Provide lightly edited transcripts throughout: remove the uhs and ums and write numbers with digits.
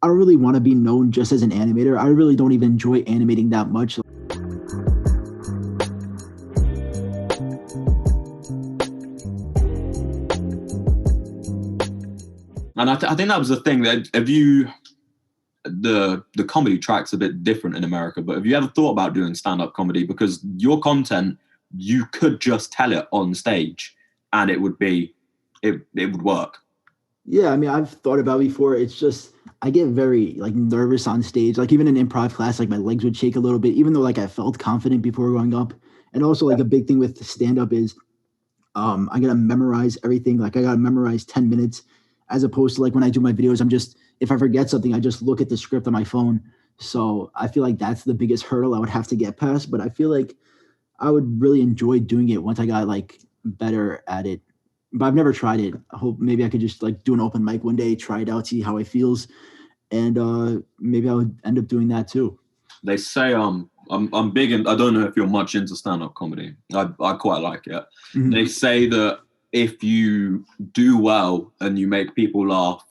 I don't really want to be known just as an animator. I really don't even enjoy animating that much. And I think that was the thing that the comedy track's a bit different in America, but have you ever thought about doing stand-up comedy? Because your content, you could just tell it on stage and it would work. Yeah, I mean, I've thought about it before. It's just, I get very like nervous on stage. Like even in improv class, like my legs would shake a little bit, even though like I felt confident before going up. And also like a big thing with stand-up is I gotta memorize everything. Like I gotta memorize 10 minutes as opposed to like when I do my videos, if I forget something, I just look at the script on my phone. So I feel like that's the biggest hurdle I would have to get past. But I feel like I would really enjoy doing it once I got like better at it. But I've never tried it. I hope maybe I could just like do an open mic one day, try it out, see how it feels. And maybe I would end up doing that too. They say I'm big, and I don't know if you're much into stand-up comedy. I quite like it. Mm-hmm. They say that if you do well and you make people laugh,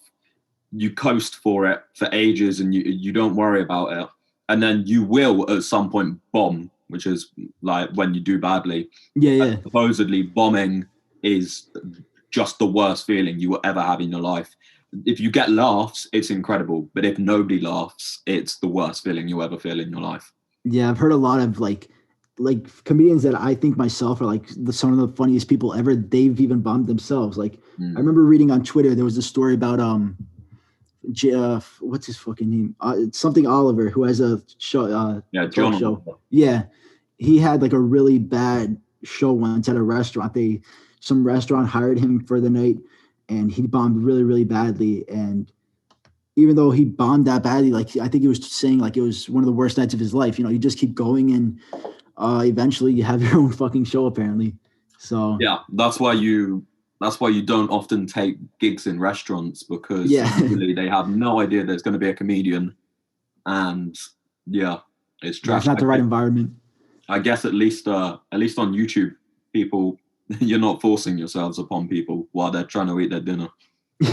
you coast for it for ages and you don't worry about it. And then you will at some point bomb, which is like when you do badly. Yeah. Supposedly bombing is just the worst feeling you will ever have in your life. If you get laughs, it's incredible. But if nobody laughs, it's the worst feeling you ever feel in your life. Yeah, I've heard a lot of like comedians that I think myself are like some of the funniest people ever. They've even bombed themselves. Like I remember reading on Twitter, there was a story about what's his fucking name? Something Oliver, who has a show. John show. Yeah, he had like a really bad show once at a restaurant. Some restaurant hired him for the night, and he bombed really, really badly. And even though he bombed that badly, like I think he was saying like it was one of the worst nights of his life. You know, you just keep going and eventually you have your own fucking show apparently. So yeah, that's why you don't often take gigs in restaurants, because usually they have no idea there's going to be a comedian, and it's trash. It's not the right environment. I guess at least on YouTube, people, you're not forcing yourselves upon people while they're trying to eat their dinner.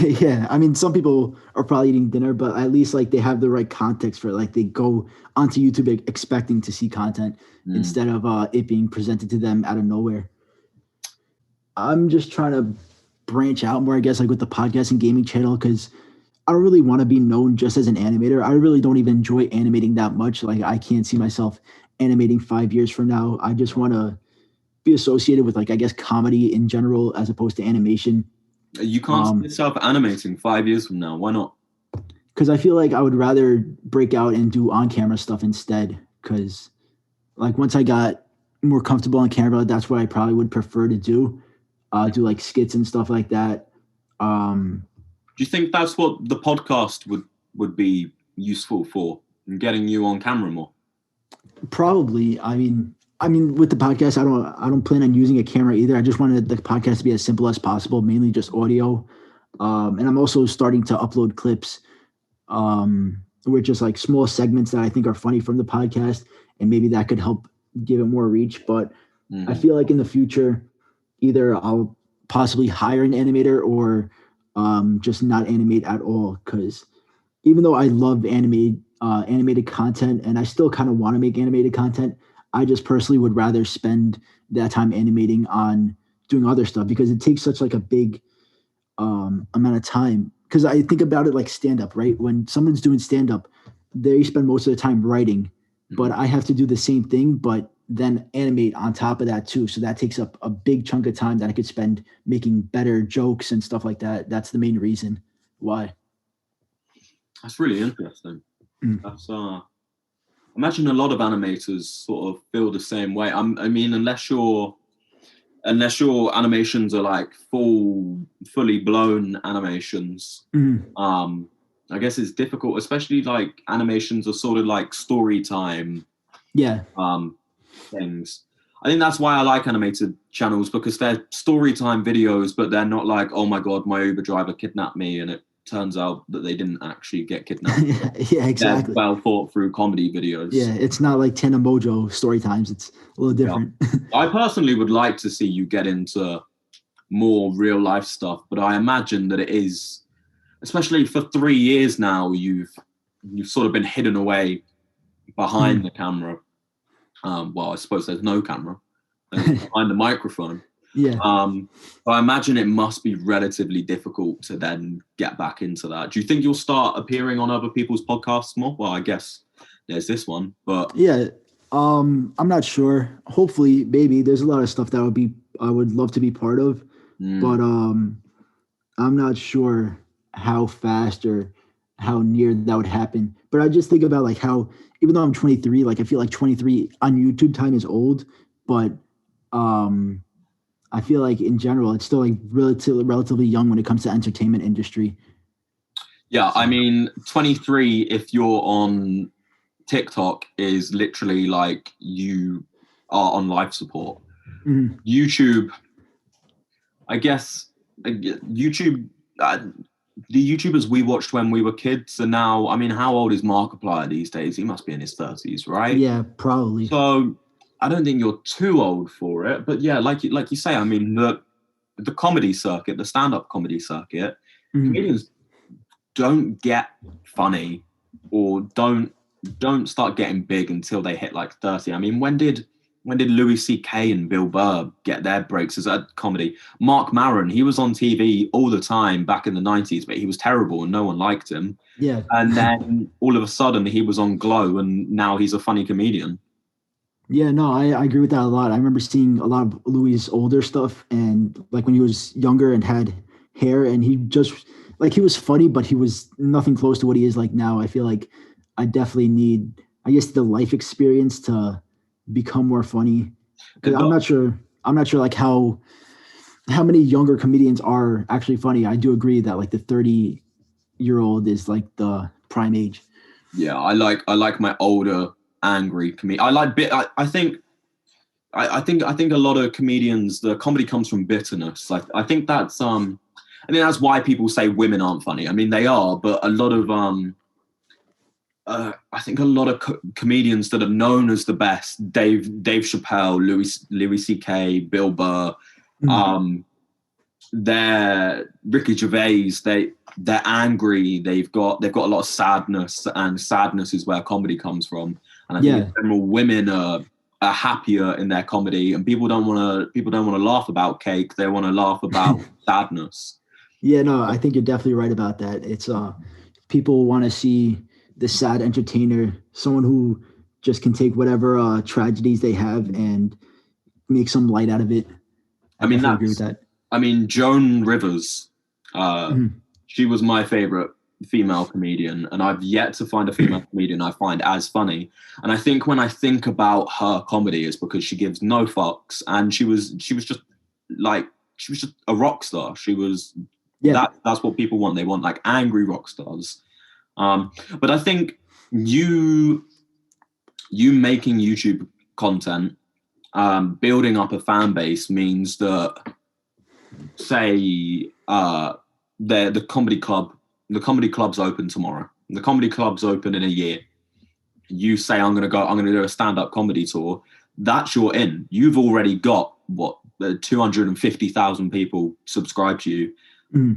Yeah, I mean, some people are probably eating dinner, but at least like they have the right context for it. Like they go onto YouTube expecting to see content instead of it being presented to them out of nowhere. I'm just trying to branch out more, I guess, like with the podcast and gaming channel, because I don't really want to be known just as an animator. I really don't even enjoy animating that much. Like I can't see myself animating 5 years from now. I just want to be associated with like, I guess, comedy in general as opposed to animation. You can't see yourself animating 5 years from now. Why not? Because I feel like I would rather break out and do on-camera stuff instead. Because like once I got more comfortable on camera, that's what I probably would prefer to do. Do like skits and stuff like that. Do you think that's what the podcast would be useful for, in getting you on camera more? Probably. I mean, with the podcast, I don't plan on using a camera either. I just wanted the podcast to be as simple as possible, mainly just audio. And I'm also starting to upload clips, with just like small segments that I think are funny from the podcast, and maybe that could help give it more reach. But I feel like in the future, either I'll possibly hire an animator or just not animate at all. Because even though I love animated content, and I still kind of want to make animated content, I just personally would rather spend that time animating on doing other stuff, because it takes such like a big amount of time. Because I think about it like stand-up, right? When someone's doing stand-up, they spend most of the time writing, but I have to do the same thing, but then animate on top of that too. So that takes up a big chunk of time that I could spend making better jokes and stuff like that. That's the main reason why. That's really interesting. That's imagine a lot of animators sort of feel the same way. I mean, unless your animations are like fully blown animations, I guess it's difficult, especially like animations are sort of like Storytime. Things. I think that's why I like animated channels, because they're Storytime videos, but they're not like, oh my God, my Uber driver kidnapped me, and it turns out that they didn't actually get kidnapped. Yeah, exactly. They're well thought through comedy videos. Yeah, it's not like Tana Mojo story times. It's a little different. Yeah. I personally would like to see you get into more real life stuff, but I imagine that it is especially for 3 years now, you've sort of been hidden away behind the camera. Well, I suppose there's no camera behind the microphone. Yeah. But I imagine it must be relatively difficult to then get back into that. Do you think you'll start appearing on other people's podcasts more? Well, I guess there's this one, but yeah, I'm not sure. Hopefully, maybe. There's a lot of stuff that I would love to be part of, but I'm not sure how fast or how near that would happen. But I just think about like how, even though I'm 23, like I feel like 23 on YouTube time is old, but I feel like in general, it's still like relatively young when it comes to entertainment industry. Yeah, I mean, 23, if you're on TikTok, is literally like you are on life support. YouTube, I guess, YouTube, the YouTubers we watched when we were kids are now, I mean, how old is Markiplier these days? He must be in his 30s, right? Yeah, probably. So I don't think you're too old for it, but yeah, like you say, I mean, the comedy circuit, the stand-up comedy circuit, comedians don't get funny or don't start getting big until they hit like 30. I mean, when did Louis C.K. and Bill Burr get their breaks as a comedy? Mark Maron, he was on TV all the time back in the 90s, but he was terrible and no one liked him. Yeah. And then all of a sudden he was on Glow and now he's a funny comedian. Yeah, no, I agree with that a lot. I remember seeing a lot of Louis' older stuff, and like when he was younger and had hair, and he just like, he was funny, but he was nothing close to what he is like now. I feel like I definitely need, I guess, the life experience to become more funny. I'm not sure like how many younger comedians are actually funny. I do agree that like the 30-year-old is like the prime age. Yeah, I like my older angry comedian. I think a lot of comedians, the comedy comes from bitterness. Like I think that's that's why people say women aren't funny. I mean, they are, but a lot of I think a lot of comedians that are known as the best, Dave Chappelle, Louis C.K., Bill Burr, they're Ricky Gervais. They're angry. They've got a lot of sadness, and sadness is where comedy comes from. And I think in general, women are happier in their comedy, and people don't want to laugh about cake. They want to laugh about sadness. Yeah, no, I think you're definitely right about that. It's people want to see the sad entertainer, someone who just can take whatever tragedies they have and make some light out of it. I agree with that. I mean, Joan Rivers, she was my favorite female comedian, and I've yet to find a female comedian I find as funny. And I think when I think about her comedy, it's because she gives no fucks, and she was just a rock star. She was that's what people want. They want like angry rock stars. But I think you making YouTube content, building up a fan base means that, say, the comedy club's open tomorrow. The comedy club's open in a year. You say, I'm going to do a stand-up comedy tour. That's your in. You've already got 250,000 people subscribe to you.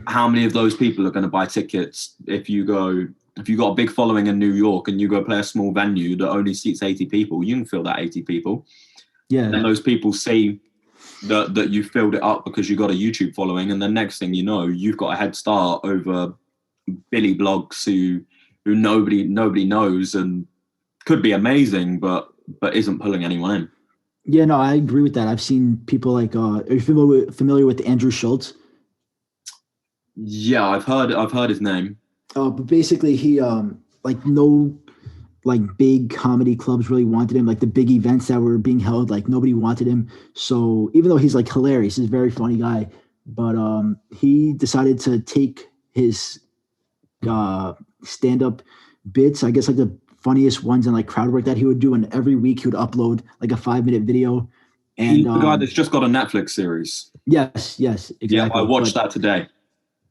How many of those people are going to buy tickets if you got a big following in New York and you go play a small venue that only seats 80 people? You can fill that 80 people. Yeah. And those people see that you filled it up because you got a YouTube following, and the next thing you know, you've got a head start over Billy Blogs who nobody knows and could be amazing, but isn't pulling anyone in. Yeah, no, I agree with that. I've seen people like, are you familiar with Andrew Schultz? Yeah, I've heard his name. But basically he no big comedy clubs really wanted him. Like the big events that were being held, like nobody wanted him. So even though he's like hilarious, he's a very funny guy, but he decided to take his stand-up bits, I guess like the funniest ones and like crowd work that he would do, and every week he would upload like a 5-minute video. And he's the guy that's just got a Netflix series. Yes, exactly. Yeah, I watched that today.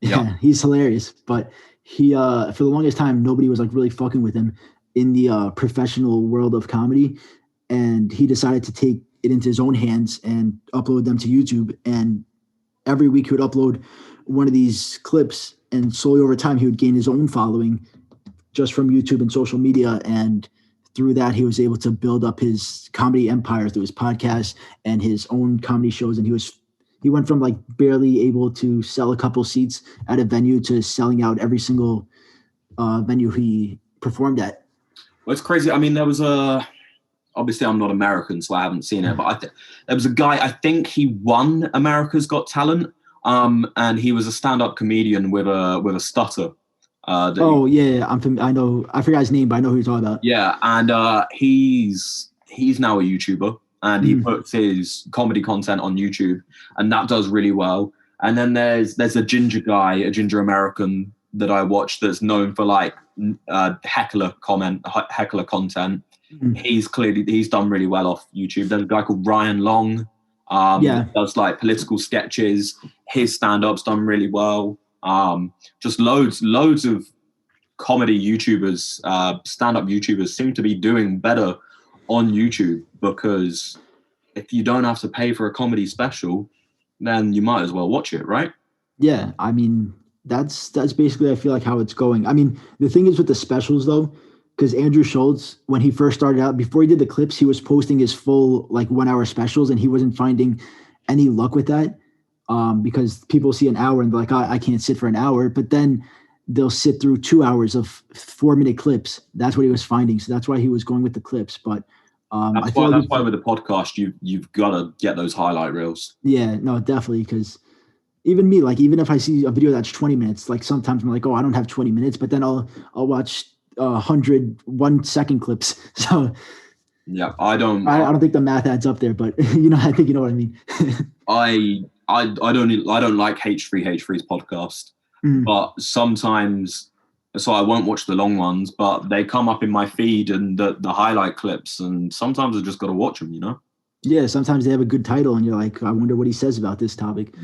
Yeah, he's hilarious. But he for the longest time, nobody was like really fucking with him in the professional world of comedy, and he decided to take it into his own hands and upload them to YouTube, and every week he would upload one of these clips, and slowly over time he would gain his own following just from YouTube and social media. And through that, he was able to build up his comedy empire through his podcast and his own comedy shows. And he went from like barely able to sell a couple seats at a venue to selling out every single venue he performed at. Well, it's crazy. I mean, there was obviously I'm not American, so I haven't seen it, but there was a guy, I think he won America's Got Talent, and he was a stand-up comedian with a stutter. I know. I forgot his name, but I know who you're talking about. Yeah, and he's now a YouTuber, and he puts his comedy content on YouTube, and that does really well. And then there's a ginger guy, a ginger American that I watch that's known for like heckler content. He's done really well off YouTube. There's a guy called Ryan Long, that does like political sketches. His stand-up's done really well. Just loads of comedy YouTubers, stand-up YouTubers seem to be doing better on YouTube, because if you don't have to pay for a comedy special, then you might as well watch it, right? Yeah, I mean, that's basically, I feel like, how it's going. I mean, the thing is with the specials though, because Andrew Schultz, when he first started out, before he did the clips, he was posting his full like 1 hour specials, and he wasn't finding any luck with that. Because people see an hour and they're like, I can't sit for an hour, but then they'll sit through 2 hours of 4-minute clips. That's what he was finding. So that's why he was going with the clips. But that's why with the podcast, you've got to get those highlight reels. Yeah, no, definitely. Because even me, like, even if I see a video that's 20 minutes, like sometimes I'm like, oh, I don't have 20 minutes, but then I'll watch 100 1-second clips. So yeah, I don't think the math adds up there, but I think you know what I mean. I don't like H3H3's podcast, but sometimes, so I won't watch the long ones, but they come up in my feed and the highlight clips, and sometimes I just got to watch them, Yeah, sometimes they have a good title and you're like, I wonder what he says about this topic.